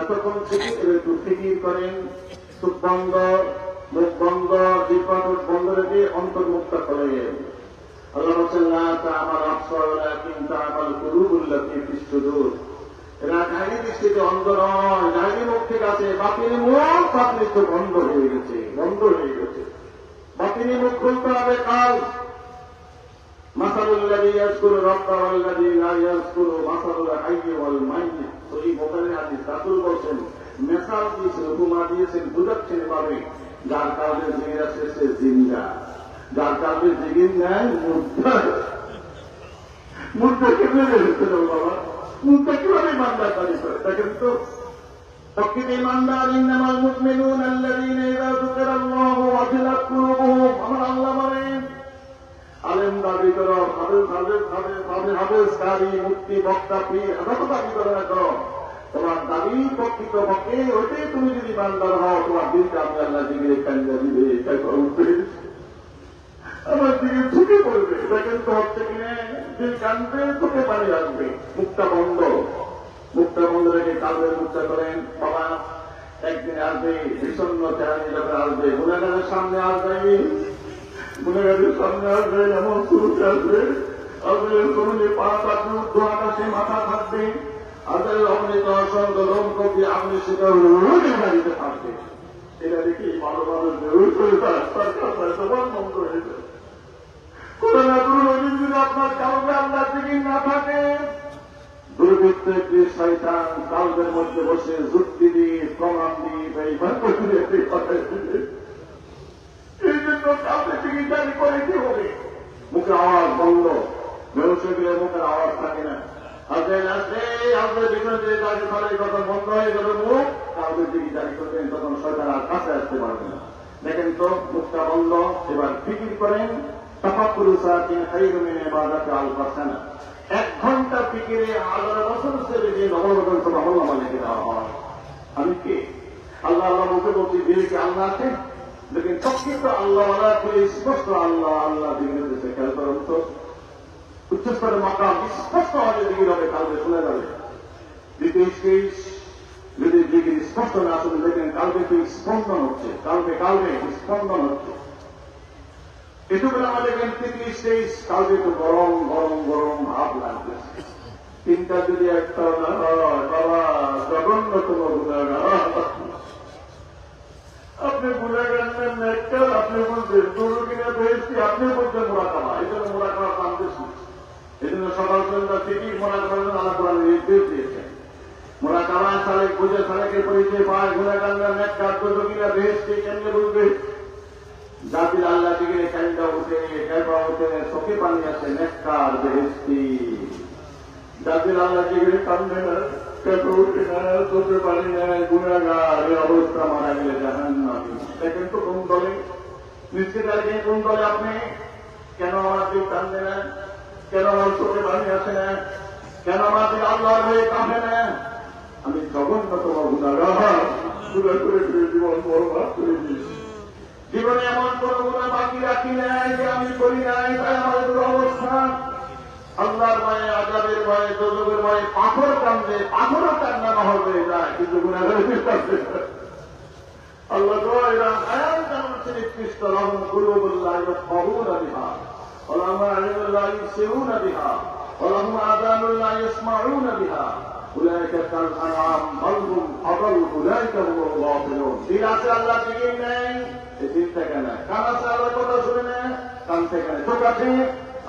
এতক্ষণ থেকে একটু ফিকির করেন, চোখ বন্ধ, মুখ বন্ধ, বিপদ বন্ধ রেখে অন্তর্মুক্ত করে। আল্লাহ বলছেন না তা আমার আফসরা কিন্তু আমার কুলুবুল্লাতি ফিসসুদুর। এরা ডাইনি দৃষ্টিতে অন্ধ নয়, ডাইনি মুখ ঠিক আছে, বাতিনি মুখ বাতিনি তো বন্ধ হয়ে গেছে, বন্ধ হয়ে গেছে। বাতিনি মুখ খুলতে হবে কাল। মাসালুল্লাযী ইয়াযকুরু রাব্বাহু ওয়াল্লাযী লা ইয়াযকুরু মাসালুল হাইয়্যি ওয়াল মাইয়্যিত। সহিহ বুখারীর হাদিস। রাসূল বলেছেন, মেসাল দিয়েছেন, উপমা দিয়েছেন, বুঝাচ্ছেন এভাবে, যার কারণে জিগির আছে সে জিন্দা, যার কারণে জিগির নেয় মুর্দা। মুর্দা কিভাবে হয়েছিল বাবা? মুর্দা কিভাবে ইমানদার দাবি করে? দেখেন তো, প্রকৃত ইমানদার ইন্নামাল মুমিনুনা আল্লাযীনা ইযা যুকিরাল্লাহু ওয়াজিলাত কুলুবুহুম। আমার আল্লাহ বলেন, আলেম দাবি করো, হাফেজ কারি, মুফতি, বক্তা, পীর, যত দাবি করো না করো, তোমার দাবি প্রকৃত পক্ষে ওইটাই তুমি যদি ইমানদার হও, তোমার দিনকে আমি আল্লাহ দিকে কান্দা দিবে, আমার দিকে ঝুঁকে পড়বে। দেখেন তো হচ্ছে কিনে দিন কান্দবে, চোখে পানি আসবে। মুখটা বন্ধ, মুখটা বন্ধ রেখে কালবের মুখটা করেন। বাবা একদিন আসবে, বিষণ্ণ চেহারা যখন আসবে, গুণাগারের সামনে আসবে, গুণাগারের সামনে আসবে, এমন শুরুতে আসবে, আসবে শরীরে পা থাকবে, উর্ধ্ব আকাশে মাথা থাকবে, আদের অমৃত অসংখ্য রোম কবি আপনি সেটা দিতে থাকবে। এটা দেখি ভালো মানুষ রাস্তার কাছে তোমার বন্ধ হয়ে যাবে। করোনা দুর্নীতি যদি আপনার কাউকে আল্লাহ দিকে না থাকে, দুর্বৃত্ত একটি শয়তান কালবের মধ্যে বসে যুক্তি দিয়ে, প্রমাণ দিয়ে, এই জন্য কাউকে দিকে জারি করে কি হবে? মুখে আওয়াজ বন্ধ, ব্যবসা গেলে মুখের আওয়াজ থাকে না। বন্ধ হয়ে যাবে মুখ, কাউকে দিকে জারি করবেন, তখন শয়তান আর কাছে আসতে পারবে না। দেখেন তো মুখটা বন্ধ। এবার ফিকির করেন, তাফাক্কুরু সাআতিন খায়রুম মিন ইবাদাতি আলফি সানা। 1 ঘন্টা ফিকিরে 1000 বছর সেরে যে নববর্তন আমলনামা লিখে দেওয়া হয়। আমি কে? আল্লাহ আল্লাহ মুখে বলছি, দিলে কি আল্লাহ আছে? লেকিন প্রকৃত আল্লাহওয়ালা করে স্পষ্ট আল্লাহ আল্লাহ দিকে দিয়েছে। খেয়াল করেন তো, উচ্চস্তরের মাকাম স্পষ্ট হবে, দিকে হবে, কালকে শোনা যাবে। দ্বিতীয় স্টেজ যদি দিকে স্পষ্ট না শুনে দেখেন, কালকে কি স্পন্দন হচ্ছে, কালকে স্পন্দন হচ্ছে। এটুকু আমাদের তৃতীয় স্টেজ, কালকে তো গরম গরম গরম ভাব লাগতেছে। 3টা যদি একটা না হয়, বাবা জঘন্যতম গুণাগার। আপনি গুণাগার নেন নেককার, আপনি বলছেন গরু কিনা বেশি, আপনি বলছেন মোরাকাবা। এই জন্য মোরাকাবা দাম বেশি। এই জন্য সকাল সন্ধ্যা ঠিকই মোরাকাবার জন্য আল্লাহ কোরআন নির্দেশ দিয়েছেন। মোরাকাবা সালেক বুঝে সালেকের পরিচয় পায়, গুণাগার নেন নেককার, গরু কিনা বেশি কেমনে বলবে? জাতির আল্লাহ দিকে কাইন্দা উঠে, কেবা উঠে, চোখে পানি আছে, নেককার বেহেশতি। জাতির আল্লাহ দিকে কান্দে না, কেবা উঠে না, চোখে পানি নেয়, গুণাগার, এই অবস্থা মারা গেলে জাহান্নামী। দেখেন তো কোন দলে, নিশ্চিত আগে কোন দলে আপনি? কেন আমার কেউ কান্দে না? কেন আমার চোখে পানি আসে না? কেন আমাদের আল্লাহর হয়ে কাঁদে না? আমি জঘন্যতম গুণাগার, গুণা করে জীবন বরবাদ করে দিয়েছি। জীবনে এমন কোন গুণা বাকি রাখি নাই যে আমি করি নাই, তাই আমাদের অবস্থা। আল্লাহর ভয়ে, আযাবের ভয়ে, দোজখের ভয়ে পাথর কান্দে, পাথরও কান্না না হয়ে যায়, কিন্তু গুনাহের কান্দে। আল্লাহ এরা আয়াত জানাচ্ছেন নিকৃষ্ট, লাহুম কুলুবুন লা ইয়াফকাহুনা বিহা ওয়া লাহুম আ'ইনুন লা ইবসিরুনা বিহা ওয়া লাহুম আযানুন লা ইয়াসমাউনা বিহা উলাইকা কাল আনআম বাল হুম আযাল উলাইকা হুমুল গাফিলুন। দিল আছে আল্লাহ দিকে নেই, দিল থেকে না। কান আছে আল্লাহর কথা শুনে না, কান থেকে না। চোখ আছে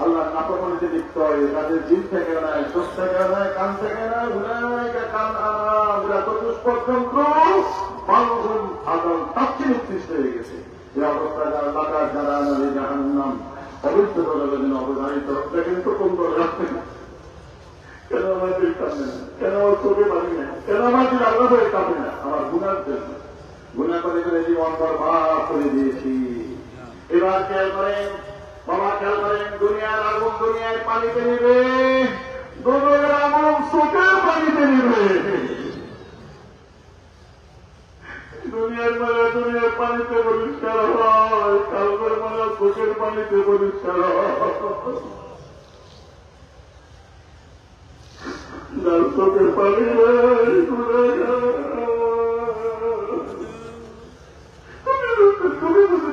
আল্লাহ নাফরমানিতে লিপ্ত হয়, তাদের দিল থেকে নয়, চোখ থেকে নয়, কান থেকে নয়। উলাইকা কাল আনআম, এরা চতুষ্পদ বালহুম আযাল, তার চেয়ে উৎকৃষ্ট হয়ে গেছে। এই অবস্থা যারা লাগার, যারা আমাদের জাহান্নাম অবৈধ দলের জন্য অবধারিত। দেখেন তো কোন দল রাখবেন? কেন আমাদের কাঁদে না? কেন আমার চোখে পানি না? কেন আমাদের আল্লাহ হয়ে কাঁদে না? আমার গুণার জন্য। গুণা করে করে জীবন বরবাদ করে দিয়েছি। এবার খেয়াল করেন বাবা, খেয়াল করেন, দুনিয়ার আগুন দুনিয়ায় পানিতে নেবে, দুনিয়ার আগুন চোখের পানিতে নেবে। দুনিয়ার মায়া দুনিয়ার পানিতে পরিষ্কার হয়, কালবের মায়া চোখের পানিতে পরিষ্কার হয়। যার চোখের পানি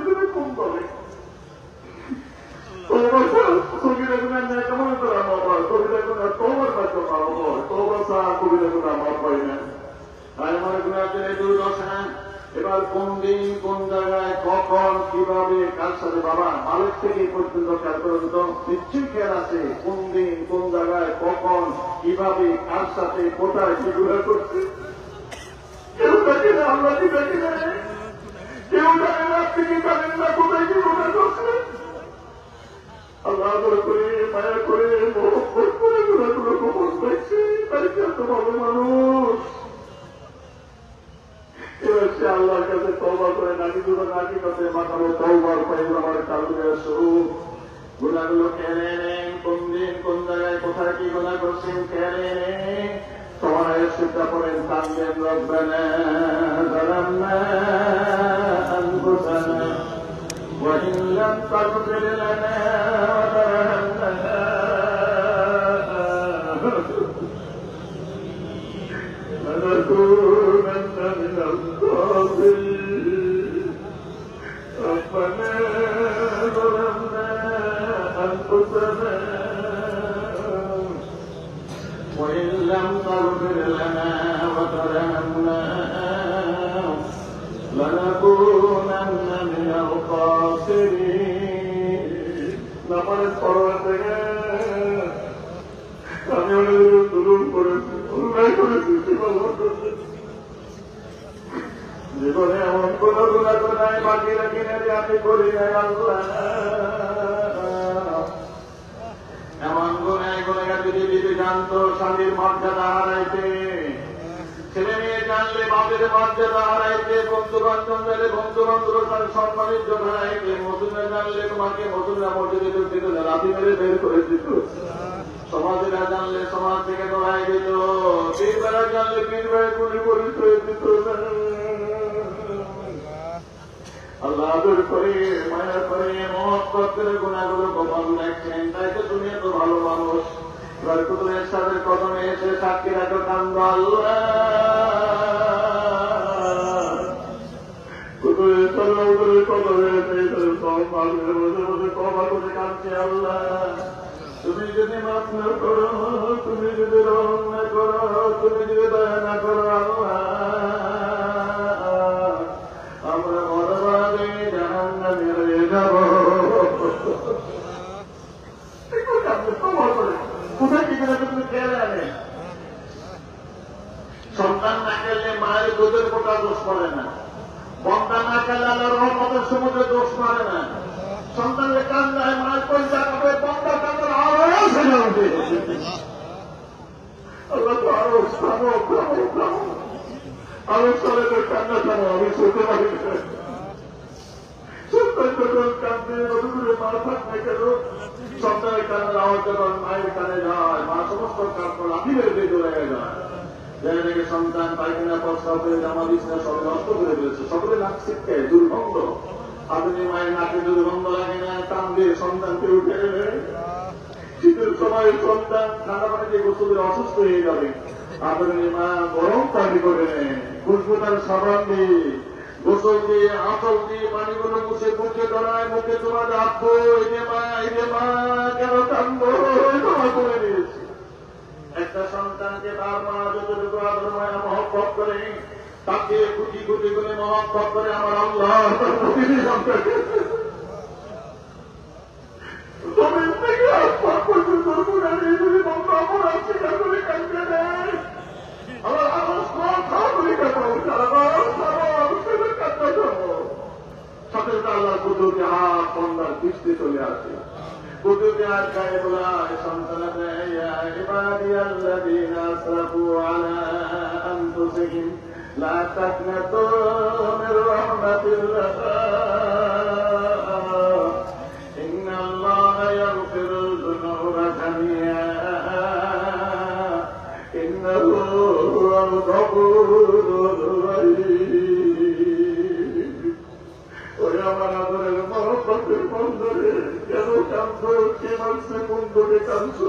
তুমি কম পাবে। কবিরা গুণার ন্যায় কেমন করে আমার হয়? কবিরা গুণার তোমার কাছে ভালো হয়, তোমার সাহা কবিরা গুণা আমার পাই না। আমার গুণার জন্য দুর্দশা। এবার কোন দিন, কোন জায়গায়, কখন, কিভাবে, কার সাথে? বাবা মালিক থেকে পর্যন্ত খেয়াল পর্যন্ত নিশ্চয়ই খেয়াল আছে কোন দিন, কোন জায়গায়, কখন, কিভাবে, কার সাথে, কোথায় কি গুণা করছে। কেউ দেখে না, আমরা কি দেখি না? কেউ জানে না, আপনি কি জানেন না কোথায় কি গুণা করছে? আল্লাহ করে, মায়া করে, মহব্বত করে গুণাগুলো গোপন দেখছি, তাই কি এত ভালো মানুষ? এবার সে আল্লাহর কাছে তওবা করে নাকি দুটো নাকি কাছে মাথানো তওবার পায়জামার কারণে স্বরূপ গুণাগুলো খেলে নেন। কোন দিন, কোন জায়গায়, কোথায় কি গুণা করছেন খেলে নেন। তোমার সেটা করেন, কান্দেন, রব্বানা যালামনা আনফুসানা ওয়া ইন লাম তাগফির লানা ওয়া তারহামনা لنكونن من الخاسرين ربنا ظلمنا أنفسنا وإن لم تغفر لنا وترحمنا لنكونن من الخاسرين. নামাজ পড়ার থেকে আমি অনেক দুরুদ করেছি, অন্যায় করেছি, জীবনে এমন কোন গুণা নাই বাকি রাখি না যে আমি করি নাই। আল্লাহ এমন গুণায় গুণাগার পৃথিবীতে জানতো স্বামীর মর্যাদা হারাইতে, ছেলে মেয়ে জানলে বাপের মর্যাদা হারাইতে, বন্ধু বান্ধব জানলে বন্ধু বান্ধব সম্মানিত হারাইতে, মজুরা জানলে তোমাকে মজুরা মর্যাদা দিত, রাতি মেরে বের করে দিত, সমাজেরা জানলে সমাজ থেকে দৌড়াই দিত, পীরবেলা জানলে পীরবেলা গুলি পরিচয় দিত। আল্লাহ আদর করে, মায়া করে, মহব্বত করে গুণাগুলো গোপন রাখছেন। তাই তো তুমি এত ভালো মানুষ। বরকতুলের সাথে কদমে এসে সাক্ষী রাখো, কান্দ আল্লাহ কদমে এসে কবা করে কাঁদছে। আল্লাহ তুমি যদি মাফ না করো, তুমি যদি রহম না করো, তুমি যদি দয়া না করো, আল্লাহ আমরা আপনি প্রমাণ করেন কোথায় কি করে তুমি খেয়ালে আনেন সন্তান না খেলে মায়ের দুধের কোটা দোষ করে না বন্দা না খেলে আল্লাহ রহমতের সমুদ্রে দোষ মারে না সন্তানের কান্দায় মায়ের পয়সা পাবে বন্দা কান্দার আরো সেটা উঠে আল্লাহ তো আরো আরো সালে কান্না থামো আমি শুনতে পারি সন্তান যখন কান্দে মধুরে মা থাকবে কেন সন্তানের কান্নার আওয়াজ যখন মায়ের কানে যায় মা সমস্ত কাজ করে আমি বেরোতে চলে যায় যাই নাকি সন্তান পায়খানা প্রস্তাব করে জামা বিছনা সব নষ্ট করে দিয়েছে সকলে নাক ছিটকে দুর্গন্ধ আপনি মায়ের নাকে দুর্গন্ধ লাগে না টান দিয়ে সন্তানকে উঠে এলে শীতের সময় সন্তান ঠান্ডা পানিতে গোসলে অসুস্থ হয়ে যাবে আপনি মা গরম পানি করে নেন খুশবুদার সাবান দিয়ে গোসল দিয়ে আঁচল দিয়ে পানিগুলো মুছে মুখে ধরায় মুখে তোমার রাখবো এই যে মা কেন কান্দো ক্ষমা করে দিয়েছি একটা সন্তানকে তার মা যতটুকু আদর মায়া মহব্বত করে তাকে কুটি কুটি করে মহব্বত করে আমার আল্লাহ প্রতিটি সন্তানকে জমিন থেকে আসমান পর্যন্ত গুণারে যদি বন্ধ অপরাধ স্বীকার করে কাঁদতে দেয় আমার আলোচনা খাওয়াগুলি কাটাও সারা কাঁদতে যাবো সাথে আল্লাহ কুদুরকে হাত বন্ধার দৃষ্টি চলে আসে কুদুরকে আর গায়ে বলা সন্তানকে عبادي الذين أسرفوا على أنفسهم لا تقنطوا من رحمة الله إن الله يغفر الذنوب جميعا إنه هو الغفور الرحيم ويوم نظر المحبة المنظر কেন কান্দো কে মানছে কোন দোকে কান্দো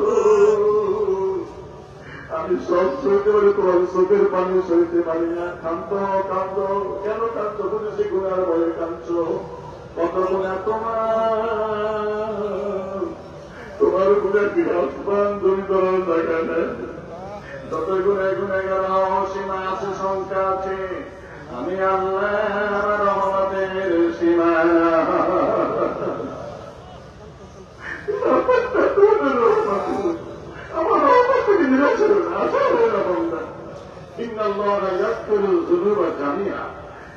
আমি সব সইতে পারি তোমার চোখের পানি সইতে পারি না কান্দো কান্দো কেন কান্দো তুমি সে গুণার ভয়ে কান্দছো কত গুণা তোমার গুণা কি আসমান জমি ধরার জায়গা নেই যত গুণে গুণে গেল সীমা আছে সংখ্যা আছে আমি আল্লাহ রহমতের সীমা আমার থেকে নিরাশ হল না আশা হয়ে না বন্ধা জানিয়া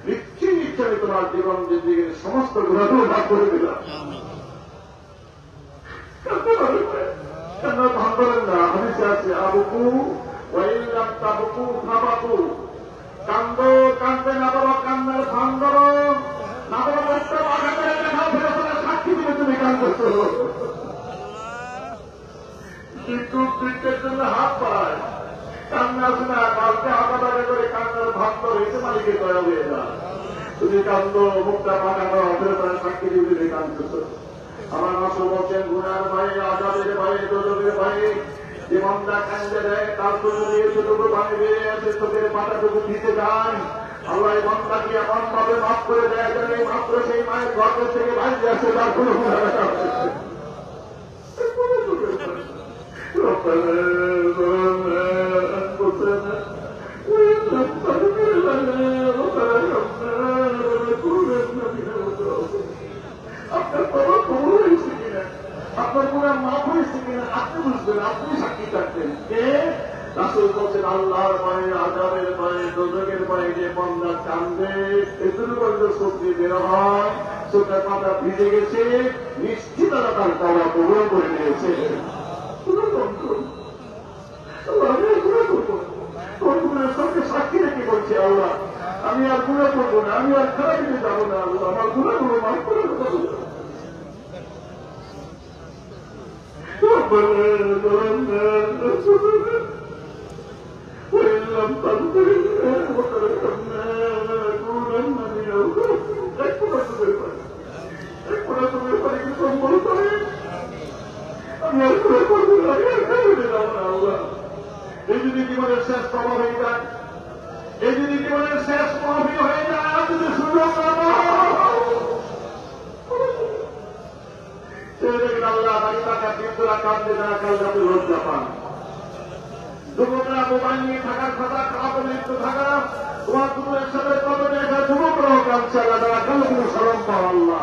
নিশ্চয়ই নিশ্চয়ই তোমার জীবন জিন্দিগির সমস্ত গুণাগুলো ভাগ করে দিলাম কেন ভাগ করেন না হাদিসে আছে আবুকু ওয়াইল্লাম তাবুকু ফাবাকু কান্দো কান্দে না বলো কান্নার ভান করো না বলো একটা বাধা করে দেখাও ফেরত সাক্ষী দিলে তুমি কান্দছো বিদ্যুৎ বৃত্তের জন্য হাত পায় কান্না শোনা কালকে হাতাবাড়ি করে কান্নার ভাগ করে এতে মালিকের দয়া হয়ে যায় তুমি কান্দ মুখটা পাকা করো ফেরত সাক্ষী দিলে কান্দছ আমার মাসু বলছেন গুণার ভাই আজাদের ভাই দোজকের ভাই যে মন্দা কান্দে দেয় তার জন্য এতটুকু পানি বেড়ে আছে চোখের পাতাটুকু দিতে যায় আল্লাহ মন্দাকে এমন ভাবে মাফ করে দেয় যেন মাত্র সেই মায়ের গর্ভ থেকে বাইরে আসে তার কোনো গুণা দেখা আপনার বাবা খবর হয়েছে কিনা আপনার পুরা মাফ হয়েছে কিনা আপনি বুঝবেন আপনি সাক্ষী থাকতেন কে রাসূল বলছেন আল্লাহর ভয়ে আযাবের ভয়ে দোজখের ভয়ে যে বান্দা কান্দে এতটুকু পর্যন্ত চোখ দিয়ে বের হয় চোখের পাতা ভিজে গেছে নিশ্চিততা তার তওবা কবুল করে নিয়েছে সাক্ষী রেখে বলছি আল্লাহ আমি আর গুণা করবো না আমি আর খারাপ দিতে যাবো না আল্লাহ আমার গুণাগুলো মাফ করে আমি আর করে করবো না আল্লাহ এই যদি জীবনের শেষ ক্ষমা হয়ে যায় এই যদি জীবনের শেষ মাহফিল হয়ে যায় যদি সুযোগ আল্লাহ বাড়ি টাকা তিনজোড়া কাঁদতে যারা কাল রাতে লজ্জা পান যুবকরা মোবাইল নিয়ে থাকার কথা খারাপ লিপ্ত থাকা তোমার যুবকের সাথে কত দেখা যুবকরাও কাঁদছে আল্লাহ তারা কালো কোনো স্মরণ পাও আল্লাহ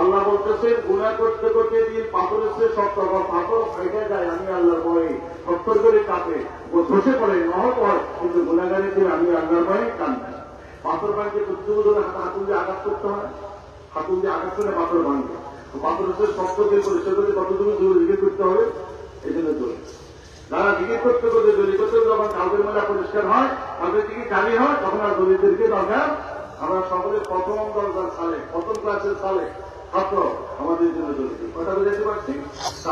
আল্লাহ বলতেছেন গুনাহ করতে করতে দিন পাথরের চেয়ে শক্ত বা পাথর ফেটে যায় আমি আল্লাহর ভয়ে সত্তর করে কাঁপে ও ধসে পড়ে নহত হয়, কিন্তু গুনাহগারের দিন আমি আল্লাহর ভয়ে কাঁদবে। পাথর ভাঙতে কতটুকু ধরে হাতুল দিয়ে আঘাত করতে হয়, হাতুল দিয়ে আঘাত করে পাথর ভাঙবে। পাথরের চেয়ে শক্ত দিয়ে পরিষ্কার করে কতটুকু দূরে জিজ্ঞেস করতে হবে, এই জন্য দূরে যারা জিজ্ঞেস করতে করতে দলি করতে যখন কালকের মেলা পরিষ্কার হয়, কালকের দিকে কালি হয়, তখন আর দলিতদেরকে দরকার। আমরা সকলে প্রথম দরকার সালে, প্রথম ক্লাসের সালে ছাত্র আমাদের জন্য দলিত কথা বুঝাতে পারছি।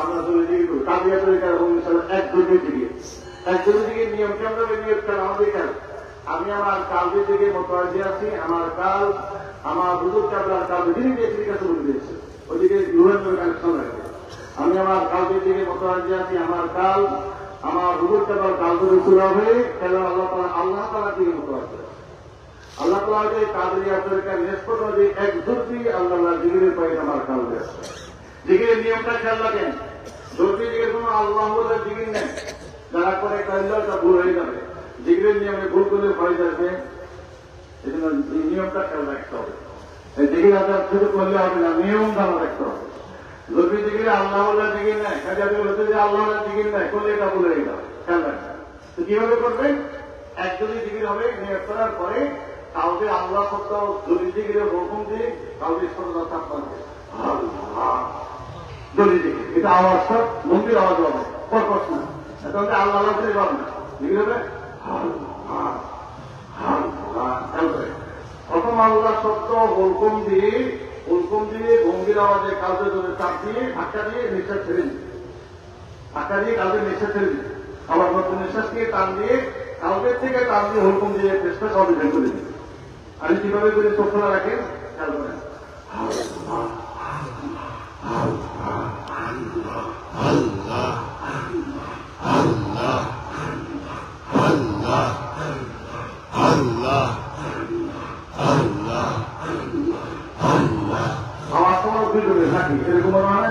আমরা দলিত দিকে করি কালিয়া তরিকার এবং এক দলিত দিকে এক দলিত দিকে নিয়ম কেমন নিয়ম খেল আমাদের খেল। আমি আমার কালদের দিকে মোতাবাজি আছি, আমার কাল আমার বুজুর্গ কাবলার কাল যিনি দিয়েছি কাছে বলে দিয়েছে ওইদিকে ইউএন কানেকশন রাখবে। আমি আমার কালদের দিকে মোতাবাজি আছি, আমার কাল আমার বুজুর্গ কাবলার কাল ধরে চলে হয়ে খেলা আল্লাহ তাআলার দিকে মোতাবাজি। আল্লাহ তাআলা যে কাদরিয়া তরিকার নিষ্পত যে এক যুক্তি আল্লাহ জিগিরের পায়ে আমার কালবে আছে। জিগিরের নিয়মটা খেয়াল রাখেন, যুক্তি জিগির কোনো আল্লাহ বলে জিগির নেই, যারা করে কাল্লাটা ভুল হয়ে যাবে। জিগিরের নিয়মে ভুল করলে ভয় যাবে, এই জন্য এই নিয়মটা খেয়াল রাখতে হবে। এই জিগির আদার শুধু করলে হবে না, নিয়ম জানা রাখতে হবে। যদি জিগিরে আল্লাহ বলে জিগির নেয়, কাজে হচ্ছে যে আল্লাহ বলে জিগির নেয় করলে এটা ভুল হয়ে যাবে, খেয়াল রাখবেন। তো কিভাবে করবেন? এক যদি জিগির হবে নিয়োগ করার পরে কাউকে আল্লাহ সত্য যদি জিগিরে হুকুম দিয়ে কাউকে সত্য থাকতে যদি জিগির এটা আওয়াজটা মন্দির আওয়াজ হবে পরপর না, এটা হচ্ছে আল্লাহ আল্লাহ করে পাবে না, জিগির হবে প্রথম আল্লাহ সত্য হুকুম দিয়ে গম্ভীর আওয়াজে কাউকে যদি চাপ দিয়ে ধাক্কা দিয়ে নিঃশ্বাস ছেড়ে দিবে, ধাক্কা দিয়ে কাউকে নিঃশ্বাস ছেড়ে দিবে, আবার নতুন নিঃশ্বাস দিয়ে টান দিয়ে কাউকের থেকে টান দিয়ে হুকুম দিয়ে চেষ্টা সব বের করে দিবে। আমি কিভাবে করে চোখ খোলা রাখেন খেয়াল করেন। আমার সময় দুইজনে থাকি এরকম মানে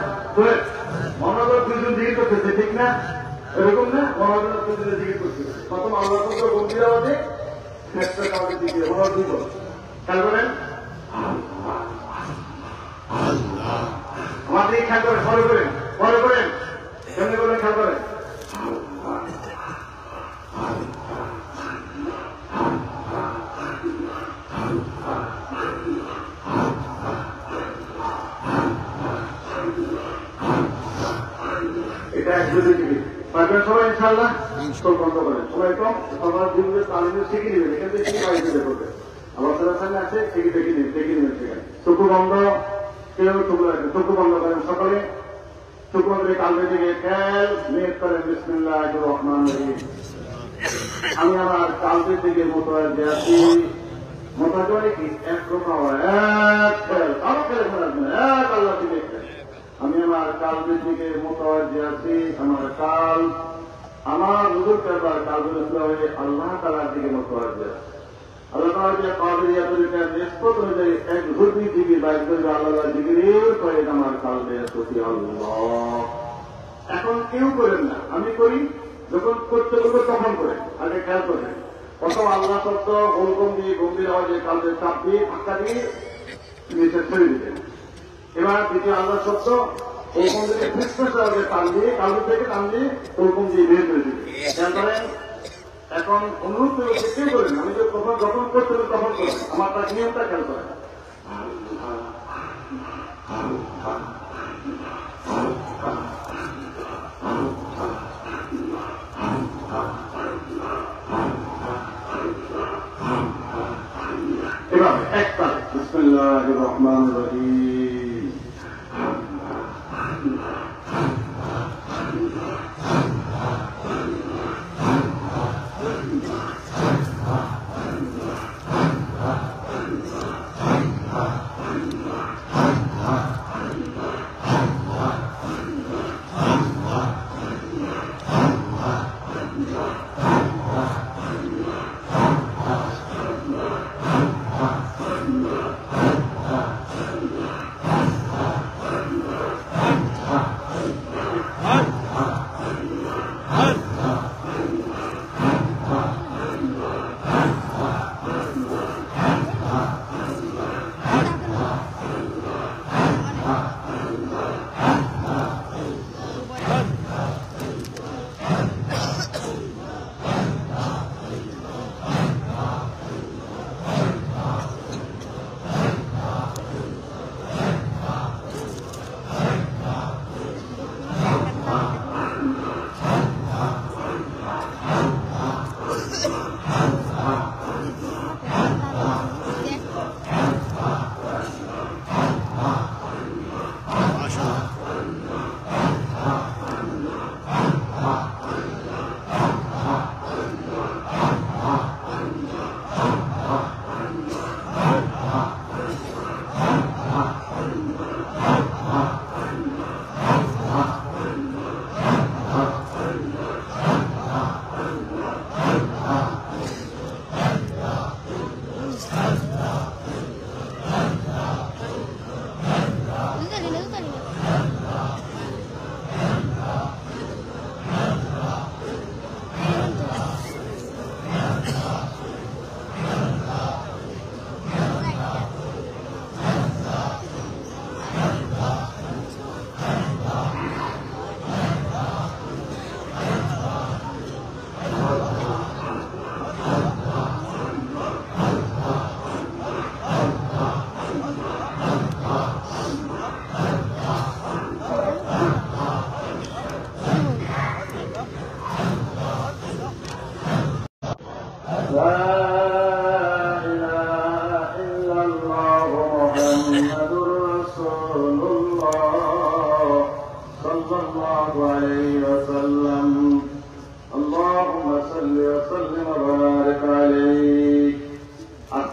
মনোযোগ দুইজন দিকে করতেছে ঠিক না, এরকম না মনোযোগ দুইজনে দিকে করতেছে। প্রথম আল্লাহ গম্ভীর আওয়াজে চেষ্টা কাউকে দিকে মনোযোগ দুই খেয়াল করেন। আমার দিকে খেয়াল করেন, পরে করেন কেমনি করেন খেয়াল করেন। এটা একজনের দিকে পারবেন সবাই ইনশাআল্লাহ। চোখ বন্ধ করেন সবাই, তো সবার জীবনে তালিমে শিখে নেবেন, এখান থেকে শিখে বাড়ি ফিরে করবেন। আল্লাহ তাআলার সামনে আছে শিখে দেখে নেবেন সেখানে। চক্ষু বন্ধ, কেউ চক্ষু বন্ধ করেন সকলে, চক্ষু বন্ধ করে কালবে থেকে খেয়াল নিয়ত করেন বিসমিল্লাহির রহমানির রহিম। আমি আমার কালবের দিকে মোতাওয়াজ্জি আছি, মোতাওয়াজ্জি কি এক রকম এক খেয়াল আরো খেলে ফেলাবেন এক আল্লাহ দিকে। আমি আমার কালবের দিকে মোতাওয়াজ্জি আছি, আমার কাল আমার হুজুর কাবার কালবের হয়ে আল্লাহ তাআলার দিকে মোতাওয়াজ্জি আছে। আল্লাহ তাআলা যে কাদরিয়া তরিকার নিষ্পত অনুযায়ী এক হুজুরি দিকে বাইর করে আল্লাহ জিকিরের করে আমার কালবে আছে আল্লাহ। এখন কেউ করেন না, আমি করি, যখন করতে বলবো তখন করেন। আগে খেয়াল করেন, প্রথম আল্লাহ শব্দ হুকুম দিয়ে গম্ভীর আওয়াজে কালবে চাপ দিয়ে ধাক্কা দিয়ে নিচে ছেড়ে দিতেন। এবার দ্বিতীয় আল্লাহ শব্দ হুকুম থেকে ফিসফিস আওয়াজে টান দিয়ে কালবে থেকে টান দিয়ে হুকুম দিয়ে বের করে দিতেন। খেয়াল করেন। এখন অনুরোধ করে কেউ করেন, আমি যে যখন করতে তখন করেন, আমার তার নিয়মটা খেয়াল করেন। এবার একটা বিসমিল্লাহির রহমানির রহিম।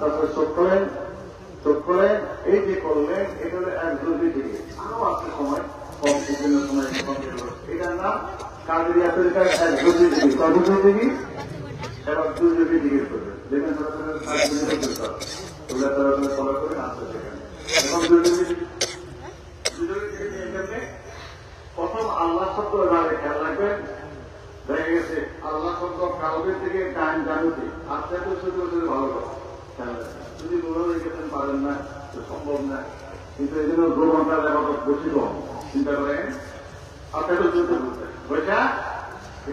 আস্তে আস্তে চোখ খোলেন, এই যে করলেন এটা হলো এক জরুরি থেকে আরো আছে সময় কম বিভিন্ন সময় এটার নাম কাজেরিয়া তরিকার এক জরুরি থেকে কর্মজীবী থেকে এবং দুর্যোগী জিজ্ঞেস করবেন যেখানে তারা ফলো করে আসতে সেখানে এবং প্রথম আল্লাহ শব্দ এভাবে খেয়াল রাখবেন। দেখা গেছে আল্লাহ শব্দ কাউকে থেকে টাইম জানুতে আস্তে আস্তে শুধু ভালো কথা খেয়াল রাখবেন। যদি মনে রেখেছেন পারেন না তো সম্ভব না, কিন্তু এই জন্য 2 ঘন্টা দেখা বসি কম চিন্তা করেন আপনি তো চলতে বলতেন বৈশা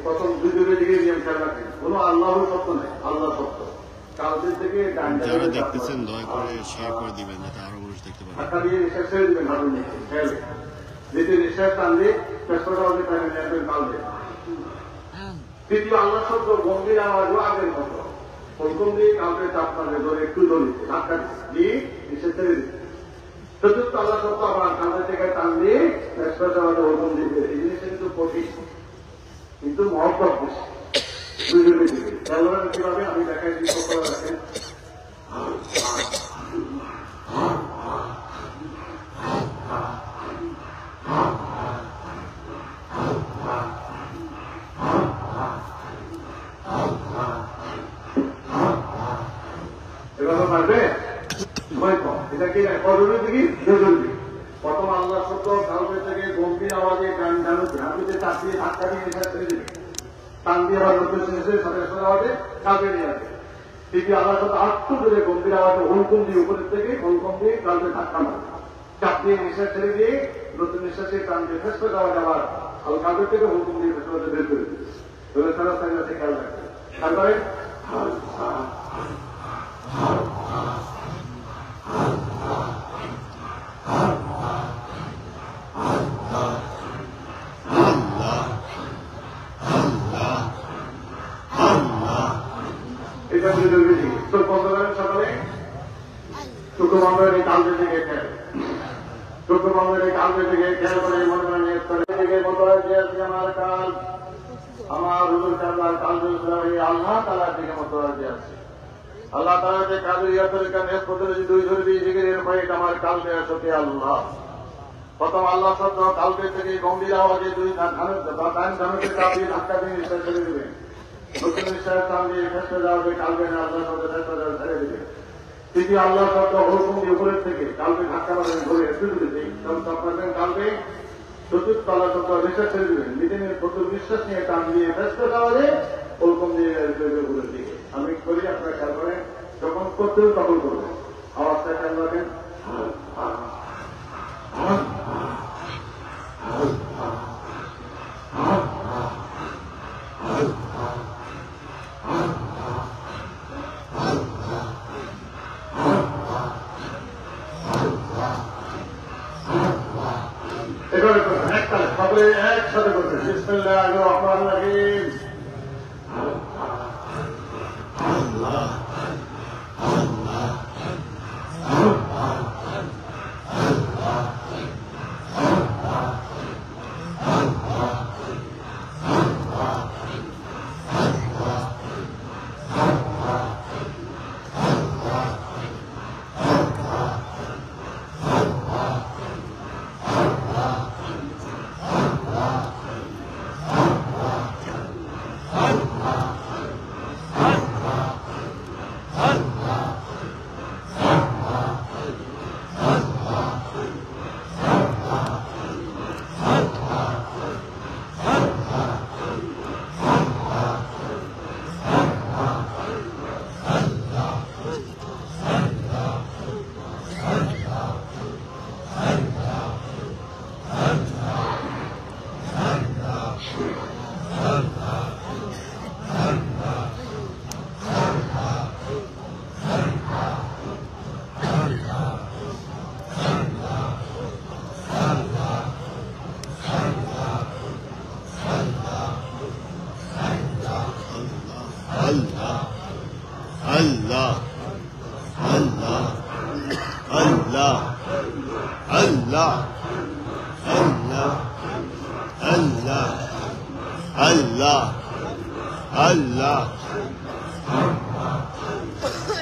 প্রথম দুর্যোগের দিকে নিয়ম খেয়াল রাখেন। কোন আল্লাহর শব্দ নেই, আল্লাহ শব্দ কাউকে থেকে যারা দেখতেছেন দয়া করে শেয়ার করে দিবেন যাতে আরো মানুষ দেখতে পারে। ধাক্কা দিয়ে নিঃশ্বাস ছেড়ে দিবেন হাঁটুর নিচে খেয়াল দ্বিতীয় নিঃশ্বাস টান দিয়ে চেষ্টা করবে টানে নেবেন কালবে। তৃতীয় আল্লাহ শব্দ গম্ভীর আওয়াজও আগের মতো প্রথম দিয়ে কাউকে চাপ মারবে ধরে একটু ধরিতে ধাক্কা দিয়ে নিঃশ্বাস ছেড়ে দিতে। চতুর্থ আল্লাহ শব্দ আবার কাঁধের থেকে টান দিয়ে চেষ্টা চালাতে ওরকম দিবে। এই জিনিসটা কিন্তু কঠিন কিন্তু মহব্বত বেশি দুজনে দিবে। খেলোয়াড় কিভাবে আমি দেখাই দিই করে রাখেন। এভাবে পারবে সময় কম। এটা কি কজনের দিকে দুজন দিকে প্রথম আল্লাহ শব্দ কাউকে থেকে গম্ভীর আওয়াজে গান জানুতে হাঁটুতে চাপ দিয়ে ধাক্কা দিয়ে নিঃশ্বাস ছেড়ে দিবে। টান দিয়ে আবার নতুন সাথে সাথে আওয়াজে কাউকে নিয়ে আসবে। তৃতীয় আল্লাহ শব্দ আটটু ধরে গম্ভীর আওয়াজে হুলকুম দিয়ে উপরের থেকে হুলকুম দিয়ে কাউকে ধাক্কা মারবে। চাপ দিয়ে নিঃশ্বাস ছেড়ে দিয়ে নতুন নিঃশ্বাসে টান দিয়ে ফেস করে আওয়াজ আবার কাউকে থেকে হুলকুম দিয়ে ফেস করে বের করে দিবে। তাহলে সারা সাইড আছে খেয়াল রাখবে। তারপরে এটা দুর্যোগী দিকে চোখ বন্ধ করেন সকালে চোখ বন্ধ করে কালকে দিকে খেয়াল চোখ বন্ধ করে কালকে দিকে খেয়াল করে মনে মনে নিয়ে দিকে বন্ধ হয়েছে আমার কাল আমার হুজুর কান্নার কাল আল্লাহ তালার দিকে মতো রাজি আছে। আল্লাহ তালা যে কাজের ইয়াতের কানে প্রতিনিধি দুই ধরবি জিগিরের ভয়ে আমার কালকে সত্যি আল্লাহ। প্রথম আল্লাহ শব্দ কালকে থেকে গম্ভীর আওয়াজে দুই ধানুকে চাপিয়ে ধাক্কা দিয়ে নিঃশ্বাস ছেড়ে দেবেন। নতুন নিঃশ্বাস টান দিয়ে ফেসে যাওয়াকে কালকে না আল্লাহ শব্দ ফেসে যাওয়া ছেড়ে দেবেন। তৃতীয় আল্লাহ শব্দ হুকুম দিয়ে উপরের থেকে কালকে ধাক্কা মারবেন ধরে একটু দিবেন তখন চাপ মারবেন কালকে। চতুর্থ আল্লাহ শব্দ নিঃশ্বাস ছেড়ে দেবেন। নিজের প্রচুর বিশ্বাস নিয়ে টান দিয়ে ফেসে যাওয়ালে হুকুম দিয়ে উপরের দিকে আমি করি আপনারা খেয়াল করেন। যখন করতেও তখন করবেন আওয়াজটা খেয়াল রাখেন। এভাবে করবেন একসাথে সকলে একসাথে করবেন। বিসমিল্লাহির রহমানির রহিম। আল্লাহ আল্লাহ আল্লাহ আল্লাহ আল্লাহ আল্লাহ আল্লাহ আল্লাহ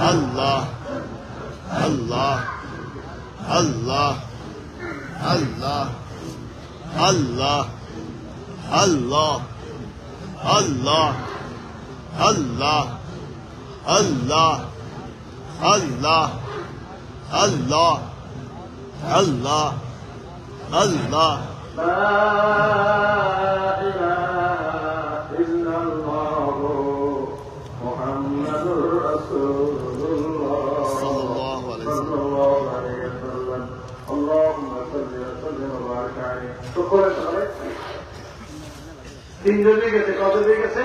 Allah, Allah, Allah, Allah, Allah, Allah, Allah, Allah, Allah, Allah, Allah, Allah, Allah. لا إله إلا الله محمد رسول الله صلى الله عليه وسلم. صلى الله عليه وسلم اللهم صل وسلم وبارك عليه شكرا সবাই তিনজন গেছে কত দিয়ে গেছে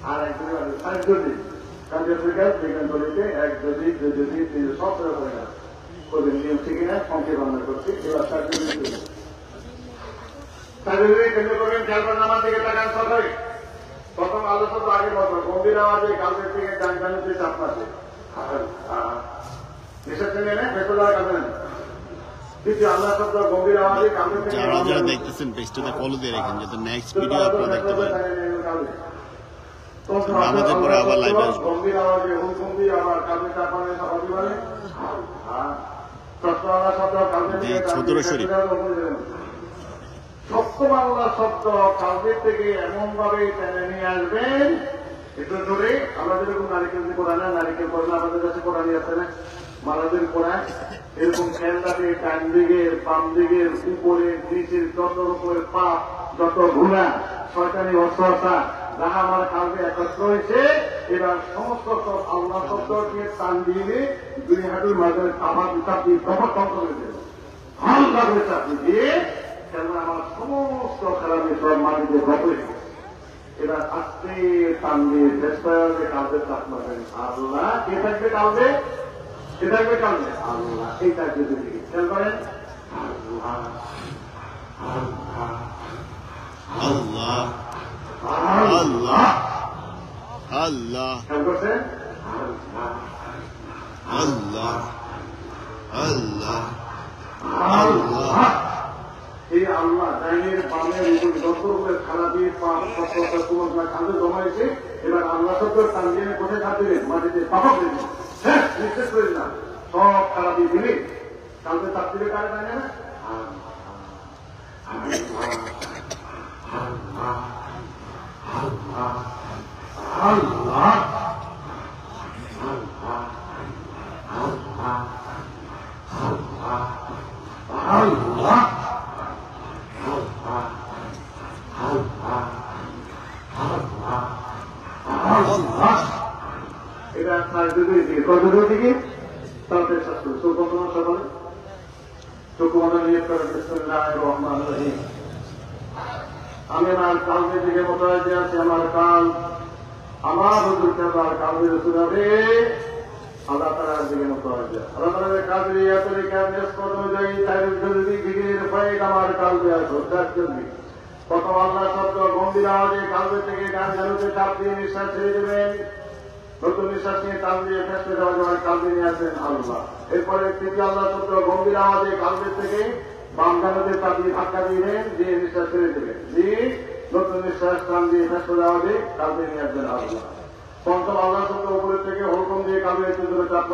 আর একজন চারজন কাজের বিকাশ বিজ্ঞান দলিতে এক যদি দুই যদি তিন সব করে না ওদের নিয়ম ঠিক না সংখ্যা গণনা করছি এবার চারজন কেন্দ্র করবেন খেয়াল করেন আমার দিকে তাকান সরকারি প্রথম আলোচনা আগে মতো গম্ভীর আওয়াজে কালকের থেকে গান গানের চাপ আছে নিঃশ্বাস নেই না ভেতর দেওয়া কাঁদেন দ্বিতীয় আল্লাহ শব্দ গম্ভীর আওয়াজে কালকের থেকে যারা যারা দেখতেছেন পেজটাতে ফলো দিয়ে রাখেন যাতে নেক্সট ভিডিও আপনারা দেখতে পারেন। আমাদের পরে আবার লাইভে আসবো। গম্ভীর আওয়াজে হুমকুম্বি আবার কালকে চাপ মানে সবাই বলে আল্লাহ শব্দ কালকে থেকে সতেরো শরীফ সপ্তম আল্লাহ শব্দ কালকে থেকে এমন ভাবে টেনে নিয়ে আসবেন একটু ধরে আমরা যেরকম নারিকেল দিয়ে কোরআন নারিকেল কোরআন আমাদের কাছে কোরআনই আছে না মালাদের কোরআন এরকম খেলটাকে ডান দিকের বাম দিকের উপরের নিচের যত রকমের পাপ যত ঘুণা শয়তানি অস্ত্রতা যাহা আমার কালকে একত্র হয়েছে এবার সমস্ত আল্লাহ শব্দ দিয়ে টান দিয়ে দুই হাঁটুর মাঝে আবার চাপি দফা ধ্বংস করে দেবে ভাল লাগবে চাপি দিয়ে কেন আমার সমস্ত খারাপ সব মাটিতে গপে এবার আজকে টান দিয়ে চেষ্টা কালকে চাপ মারবেন আল্লাহ কে থাকবে কালকে কে থাকবে কালকে আল্লাহ এই থাকবে যদি খেয়াল করেন আল্লাহ আল্লাহ আল্লাহ আল্লাহ খেয়াল করছেন আল্লাহ আল্লাহ আল্লাহ এই আল্লাহ ডাইনের বামের উপর যত রকমের খারাপি পাপ সত্যতা তোমার কাঁধে জমাইছে এবার আল্লাহ শব্দ টান দিয়ে কোথায় খাতে দেবেন মাটিতে পাপা দেবেন হ্যাঁ নিশ্চিত করে না সব খারাপি দিলে কালকে চাপ দিলে কারে জানে না আল্লাহ আল্লাহ এটা কতদূর থেকে তাদের শাস্ত্র সুকল্পনা সকালে চোখমানা নিয়ে করেন রহমান রহিম আমি আমার কালকে দিকে মোটায় যে আছে আমার কাল আমার হুজুরকে আমার কালকে রসুল হবে আল্লাহ তালার দিকে মোটায় যায় আল্লাহ তালার কাজে ইয়াতের ক্যামেস কত যাই তাই জলদি ঘিরের ফাইট আমার কালকে আসো তার জন্য প্রথম আল্লাহ শব্দ গম্ভীর আওয়াজে কালকে থেকে গান জানুতে চাপ দিয়ে নিঃশ্বাস ছেড়ে দেবেন নতুন নিঃশ্বাস নিয়ে টান দিয়ে ফেসতে দেওয়া যাওয়ার কালকে নিয়ে আসবেন আল্লাহ এরপরে তৃতীয় আল্লাহ শব্দ গম্ভীর আওয়াজে কালকে থেকে বাম জানুতে চাপ দিয়ে ধাক্কা দিবেন দিয়ে নিঃশ্বাস ছেড়ে দেবেন দিয়ে নতুন নিঃশ্বাস টান দিয়ে ফেসতে দেওয়া দিয়ে কালকে নিয়ে আসবেন আল্লাহ পঞ্চম আল্লাহ শব্দ উপরের থেকে হুকুম দিয়ে কালকে একটু দূরে চাপ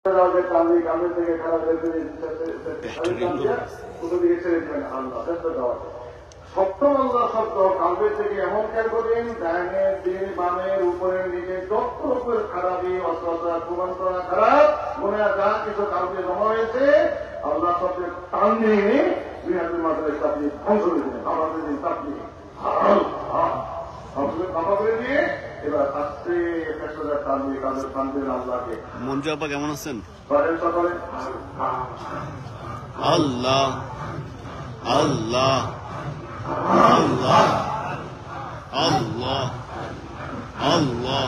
দেওয়া যায় টান দিয়ে কালকে থেকে খারাপ দিকে ছেড়ে দেবেন আল্লাহ ফেসতে দেওয়া যায় সপ্তম আল্লাহ শব্দ কালবে থেকে এমন খেয়াল করবেন ডাইনের দিন বামের উপরের নিচে যত রকমের খারাপি অস্ত্রতা কুমন্ত্রণা খারাপ মনে যা কিছু কালকে জমা হয়েছে আল্লাহ শব্দের টান নিয়ে দুই হাতের মাথায় চাপনি ধ্বংস করে দিলেন আমাদের দিন চাপনি ক্ষমা করে দিয়ে এবার আস্তে পেশাদার টান দিয়ে কাদের টান দিলেন আল্লাহকে মঞ্জু আপা কেমন আছেন? সকলে আল্লাহ আল্লাহ Allah, Allah, Allah, Allah,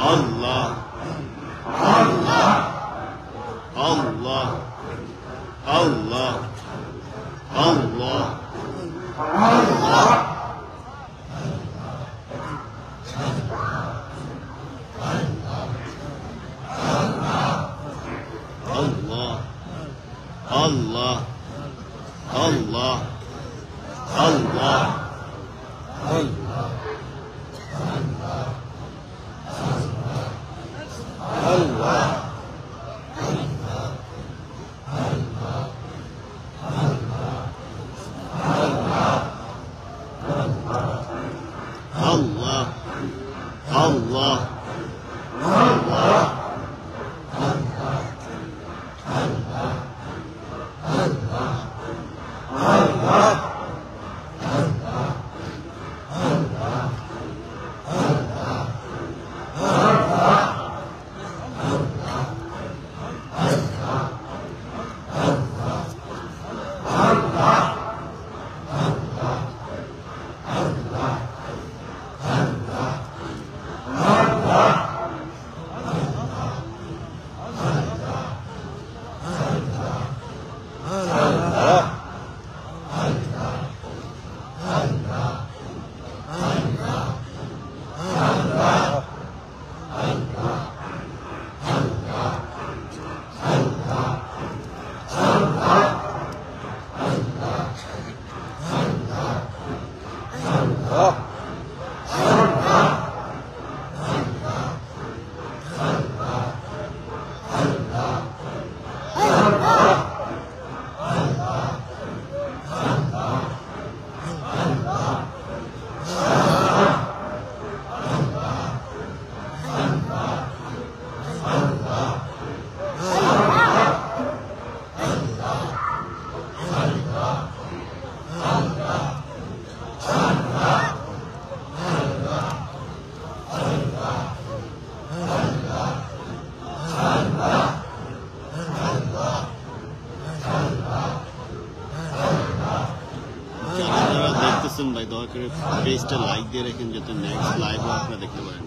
Allah, Allah, Allah, Allah, Allah. Allah, Allah, Allah, Allah, Allah, ভাই দয়া করে পেজটা লাইক দিয়ে রাখেন যাতে নেক্সট লাইভও আপনারা দেখতে পারেন।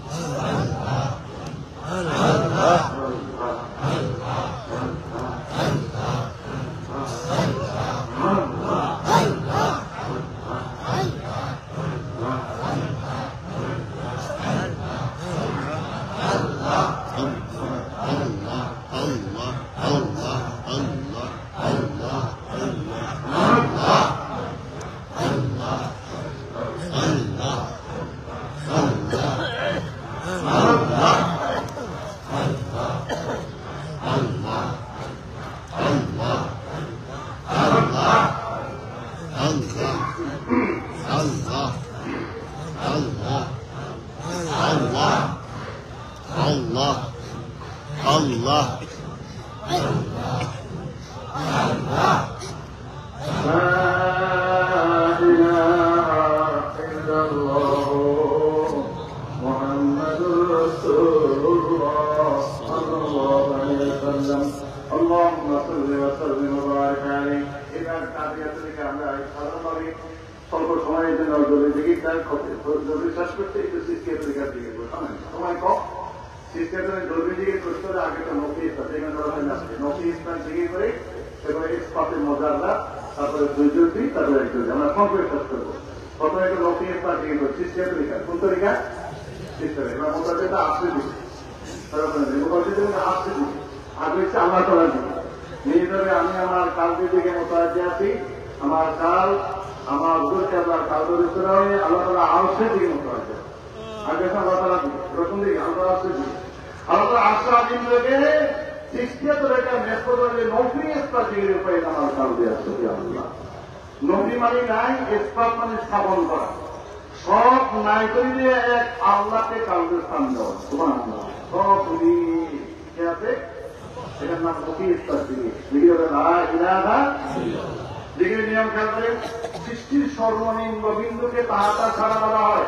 সর্বনিম্ন বিন্দুকে তাহাটা ছাড়া বলা হয়।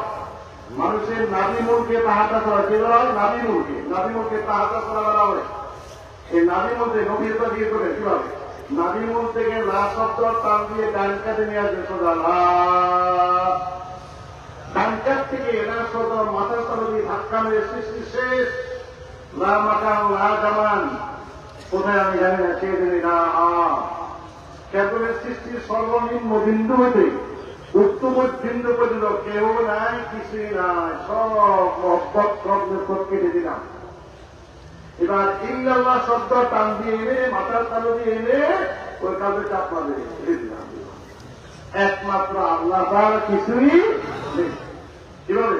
মানুষের নাভিমূলকে তাহাটা ছাড়া কি বলা হয়? নাভিমূলকে তাহাটা ছাড়া বলা হয়। এই নাভিমূলকে নবীরটা দিয়ে করে কিভাবে? নাভিমূল থেকে লা শব্দ টান দিয়ে ডান কাটে নিয়ে আসবে সোজা ডান কাট থেকে এরা শব্দ মাথার তলে দিয়ে ধাক্কা মেরে সৃষ্টি শেষ। লা মাকান লা জামান কোথায় আমি জানি না, সে জানি না। কেবলের সৃষ্টির সর্বনিম্ন বিন্দু হইতে উত্তম বিন্দু পর্যন্ত কেউ নাই, কিছুই নাই, সব মহব্বত সব কেটে দিলাম। এবার ইল্লাল্লাহ শব্দ টান দিয়ে এনে মাথার তালু দিয়ে এনে ওই কাজে চাপ মারে দিলাম। একমাত্র আল্লাহ তার কিছুই নেই। কিভাবে?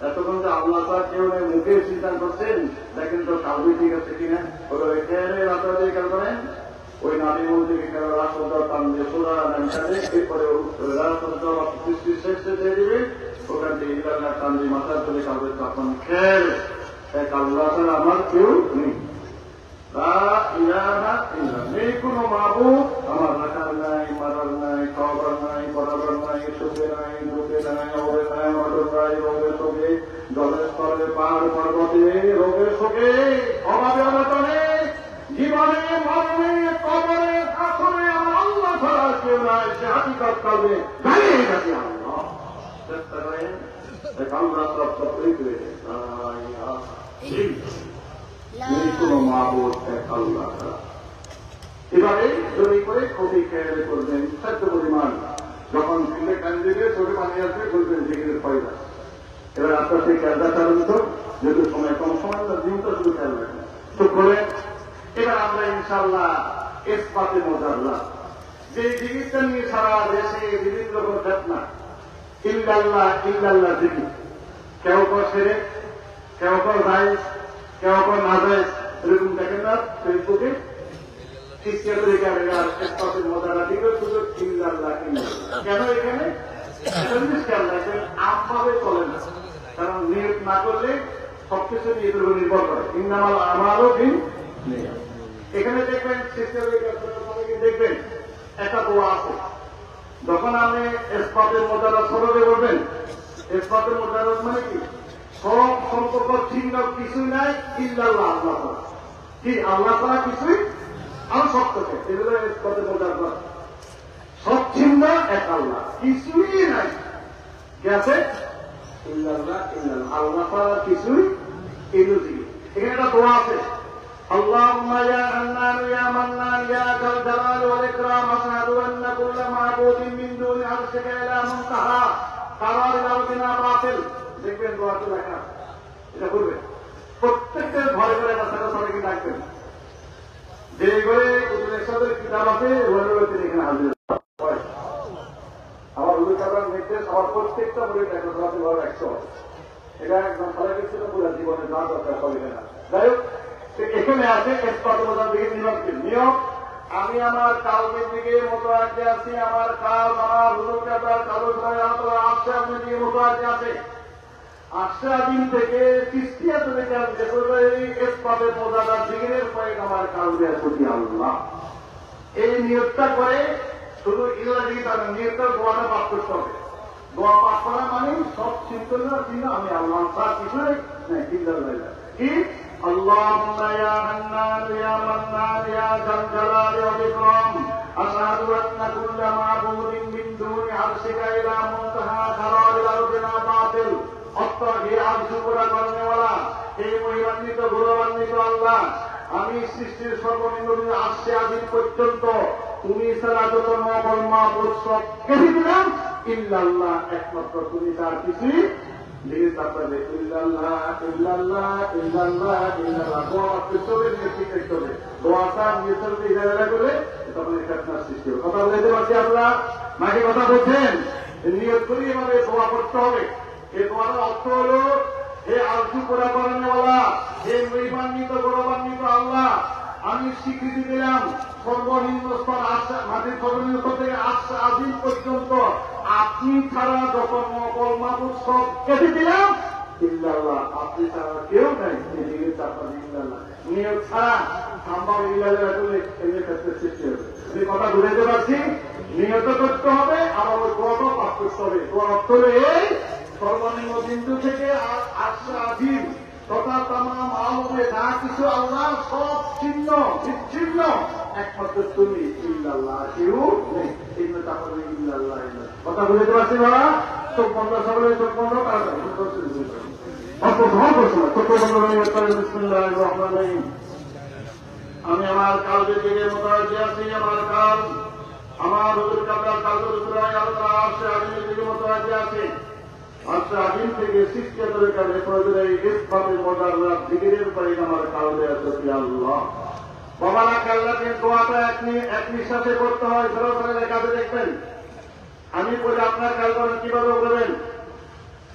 এতক্ষণ যে আল্লাহ তার কেউ নেই মুখে চিন্তা করছেন, দেখেন তো কালবি ঠিক আছে কিনা। ওরা খেয়ে রাত্রে দিয়ে খেয়াল করেন, ওই নারী মন্দিরকে খেলা রাষ্ট্র তার দিয়ে সোজা নামখানে, এরপরে রাষ্ট্র সৃষ্টি শেষে দিয়ে দিবে, ওখান থেকে ইলাকা কান্দি মাথার তুলে কালবে তখন খেল। এক আল্লাহ ছাড়া আমার কেউ নেই, নেই কোনো মাবুদ আমার, রাখার নাই, মারার নাই, খাওয়াবার নাই, পড়াবার নাই, সুখে নাই, দুঃখে নাই, অবে নাই, অটল নাই, রোগে শোকে, জলের স্তরে পাহাড় পর্বতে, রোগে শোকে, অভাবে অনটনে, জীবনে মরণে, কবরে, আসরে আমার আল্লাহ ছাড়া কেউ নাই। সে হাকিকত কালবে জানিয়ে গেছে আল্লাহ। চেষ্টা করেন আল্লাহ সব সব করে কোন মাবুদ এক আল্লাহ ছাড়া। এবারে জমি করে ক্ষতি খেয়াল করবেন সাধ্য পরিমাণ, যখন ফিলে কান দিবে চোখে পানি আসবে বলবেন জিকিরের পয়সা। এবার আপনার সেই খেয়ালটা চালু তো, যেহেতু সময় কম, সময় না দিনটা শুধু খেয়াল রাখবেন চুপ করে। এবার আমরা ইনশাআল্লাহ ইসবাতে মোজাল্লাহ, যে জিকিরটা নিয়ে সারা দেশে বিভিন্ন রকম ঘটনা, ইল্লাল্লাহ ইল্লাল্লাহ জিকির, কেউ কর সেরে, কেউ কর জায়েজ, কেউ কর না জায়েজ, এরকম দেখেন না ফেসবুকে। কেন এখানে খেয়াল রাখবেন, আমভাবে চলে না, কারণ নিয়োগ না করলে সবকিছু নিজের উপর নির্ভর করে। ইন্নামাল আমারও দিন এখানে দেখবেন, দেখবেন একটা দোয়া আছে, যখন আপনি ইসবাতের মোজাররত সরবে বলবেন, ইসবাতের মোজাররত মানে কি, সব সম্পর্ক ছিন্ন কিছুই নাই, ইল্লাল্লাহ আল্লাহ ছাড়া, কি আল্লাহ ছাড়া কিছুই আর সব থেকে, এগুলো ইসবাতের মোজাররত। সব ছিন্ন এক আল্লাহ, কিছুই নাই, কি আছে ইল্লাল্লাহ ইল্লাল্লাহ, আল্লাহ ছাড়া কিছুই ইলুজি। এখানে একটা দোয়া আছে, اللهم يا حنان يا منان يا ذا الجلال والإكرام أشهد أن كل معبود من دون عرشك إلى منتهى قرار الأرضنا باطل। দেখবেন দোয়াটা লেখা, এটা বলবেন প্রত্যেকটা ঘরে ঘরে বাচ্চারা সবাইকে ডাকবেন, যে ঘরে একসাথে কিতাব আছে ওগুলো তিনি এখানে হাজির হয়। আমার হুজুর কাবরার নির্দেশ, আমার প্রত্যেকটা বলে দেখো ঘরে ঘর 100, এটা একদম ফলে কিছু পুরো জীবনে যা দরকার সব এখানে। যাই হোক, এখানে আছে নিয়ম, আমি আমার কালবের দিকে মতো আগে আছি, আমার কাল আমার হুজুর কাবরার কাগজ আসছে আপনার দিকে মতো আগে আছে। 8 দিন থেকে সৃষ্টিয়া চলে যাচ্ছে মোজাদার দিনের পরে আমার কালবে আছে আল্লাহ। এই নিয়োগটা করে শুধু ইংরেজি তার নিয়োগটা দোয়াটা পাঠ করতে হবে। দোয়া পাঠ করা মানে সব চিন্তা চিন্তা আমি আল্লাহ তার কিছু নেই কি, اللهم يا حنان يا منان يا ذا الجلال والإكرام أشهد أن كل معبود من دون عرشك إلى منتهى قرار الأرضنا باطل। অর্থাৎ হে আরশ পুরা করনে ওয়ালা, হে মহিমান্বিত গৌরবান্বিত আল্লাহ, আমি সৃষ্টির সর্বনিম্ন আরশে আজিম পর্যন্ত তুমি ছাড়া যত মাবুদ সব কেটে দিলাম, ইল্লাল্লাহ একমাত্র তুমি, তার কিছুই লিখিত আপনাদের ইল্লাল্লাহ ইল্লাল্লাহ ইল্লাল্লাহ ইল্লাল্লাহ। দোয়া চলে ঠিক চলে, দোয়াটা নিয়ে চলতে ইজারা করলে তখন একটা সৃষ্টি হবে। কথা বলতে পারছি আপনারা নাকি কথা বলছেন? নিয়ত করি এভাবে দোয়া করতে হবে। এই দোয়াটার অর্থ হল, হে আরশু পুরা করনেওয়ালা, হে মহিমান্বিত গৌরবান্বিত আল্লাহ, আমি স্বীকৃতি দিলাম সর্বনিম্ন স্তর মাটির সর্বনিম্ন স্তর থেকে আজিম পর্যন্ত আপনি ছাড়া যত নকল মাবুদ সব কেটে দিলাম, ইল্লাল্লাহ আপনি ছাড়া কেউ নাই। নিয়োগ ছাড়া সম্ভব ইল্লাল্লাহ করলে এদের ক্ষেত্রে সৃষ্টি হবে। আমি কথা বুঝাতে পারছি, নিয়ত করতে হবে, আবার ওই দোয়াটা পাঠ করতে হবে। দোয়ার অর্থ হলে এই সর্বনিম্ন বিন্দু থেকে আজিম তথা তামাম আলমে যা কিছু আল্লাহ সব ছিন্ন বিচ্ছিন্ন, একমাত্র তুমি, ইল্লাল্লাহ কেউ নেই। ইল্লাল্লাহ কথা বুঝতে পারছি বাবা? চোখ বন্ধ, সকলে চোখ বন্ধ, আমি আমার কালবে দিকে মোতাবেক আছি, আমার কাল আমার হুজুর কাবরার কালবের উপরে আল্লাহ আসছে আজিমের দিকে মোতাবেক আছে। আচ্ছা, আদিন থেকে সৃষ্টি করে কালে প্রয়োজনে ইসবাতের মোজাররত জিকিরের পরে আমার কালবে আছে আল্লাহ। বাবারা কাল্লাকে দোয়াটা এক নিঃশ্বাসে করতে হয়, সরাসরি লেখাতে দেখবেন। আমি বলি আপনার কালবে কিভাবে করবেন,